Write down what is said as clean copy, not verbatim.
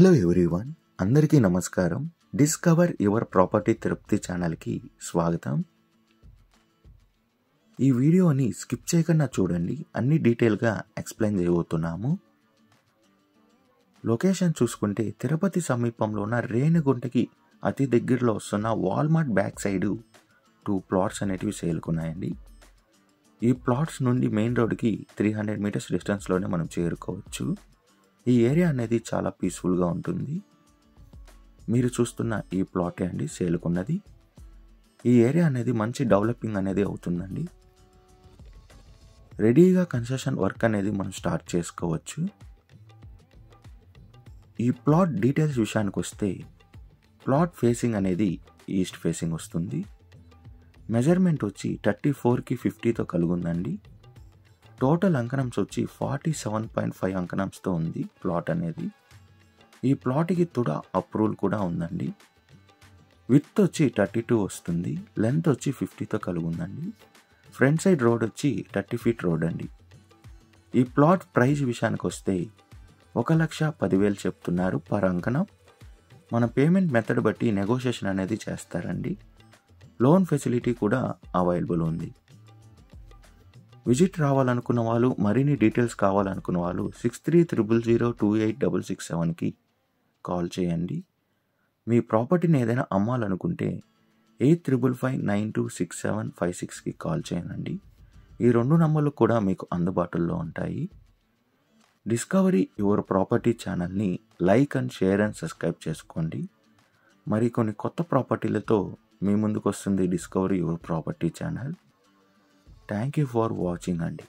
Hello everyone, అందరికీ నమస్కారం. Discover your property Tirupati ఛానల్కి స్వాగతం. ఈ వీడియోని స్కిప్ చేయకుండా చూడండి, అన్ని డీటెయిల్గా ఎక్స్ప్లెయిన్ చేయబోతున్నాము. లొకేషన్ చూసుకుంటే తిరుపతి సమీపంలో ఉన్న రేణిగుంటకి అతి దగ్గరలో వస్తున్న వాల్మార్ట్ బ్యాక్ సైడ్ 2 ప్లాట్స్ అనేటివి సేల్కున్నాయండి. ఈ ప్లాట్స్ నుండి మెయిన్ రోడ్కి 300 మీటర్స్ డిస్టెన్స్లోనే మనం చేరుకోవచ్చు. ఈ ఏరియా అనేది చాలా పీస్ఫుల్గా ఉంటుంది. మీరు చూస్తున్న ఈ ప్లాటే అండి సేల్కున్నది. ఈ ఏరియా అనేది మంచి డెవలపింగ్ అనేది అవుతుందండి. రెడీగా కన్స్ట్రక్షన్ వర్క్ అనేది మనం స్టార్ట్ చేసుకోవచ్చు. ఈ ప్లాట్ డీటెయిల్స్ విషయానికి వస్తే, ప్లాట్ ఫేసింగ్ అనేది ఈస్ట్ ఫేసింగ్ వస్తుంది. మెజర్మెంట్ వచ్చి 34కి 50తో కలిగి ఉందండి. టోటల్ అంకణమ్స్ వచ్చి 47.5 అంకణమ్స్తో ఉంది ప్లాట్ అనేది. ఈ ప్లాట్కి తుడా అప్రూవల్ కూడా ఉందండి. విడ్త్ వచ్చి 32 వస్తుంది, లెంత్ వచ్చి 50తో కలిగి ఉందండి. ఫ్రంట్ సైడ్ రోడ్ వచ్చి 30 ఫీట్ రోడ్ అండి. ఈ ప్లాట్ ప్రైస్ విషయానికి వస్తే 1,10,000 చెప్తున్నారు పర్ అంకణం. మన పేమెంట్ మెథడ్ బట్టి నెగోషియేషన్ అనేది చేస్తారండి. లోన్ ఫెసిలిటీ కూడా అవైలబుల్ ఉంది. విజిట్ రావాలనుకున్న వాళ్ళు, మరిన్ని డీటెయిల్స్ కావాలనుకున్న వాళ్ళు 6300028667కి కాల్ చేయండి. మీ ప్రాపర్టీని ఏదైనా అమ్మాలనుకుంటే 8355926756కి కాల్ చేయండి. ఈ 2 నంబర్లు కూడా మీకు అందుబాటులో ఉంటాయి. డిస్కవరీ యువర్ ప్రాపర్టీ ఛానల్ని like and share and subscribe చేసుకోండి. మరికొన్ని కొత్త ప్రాపర్టీలతో మీ ముందుకు వస్తుంది discovery your property channel. Thank you for watching అండి.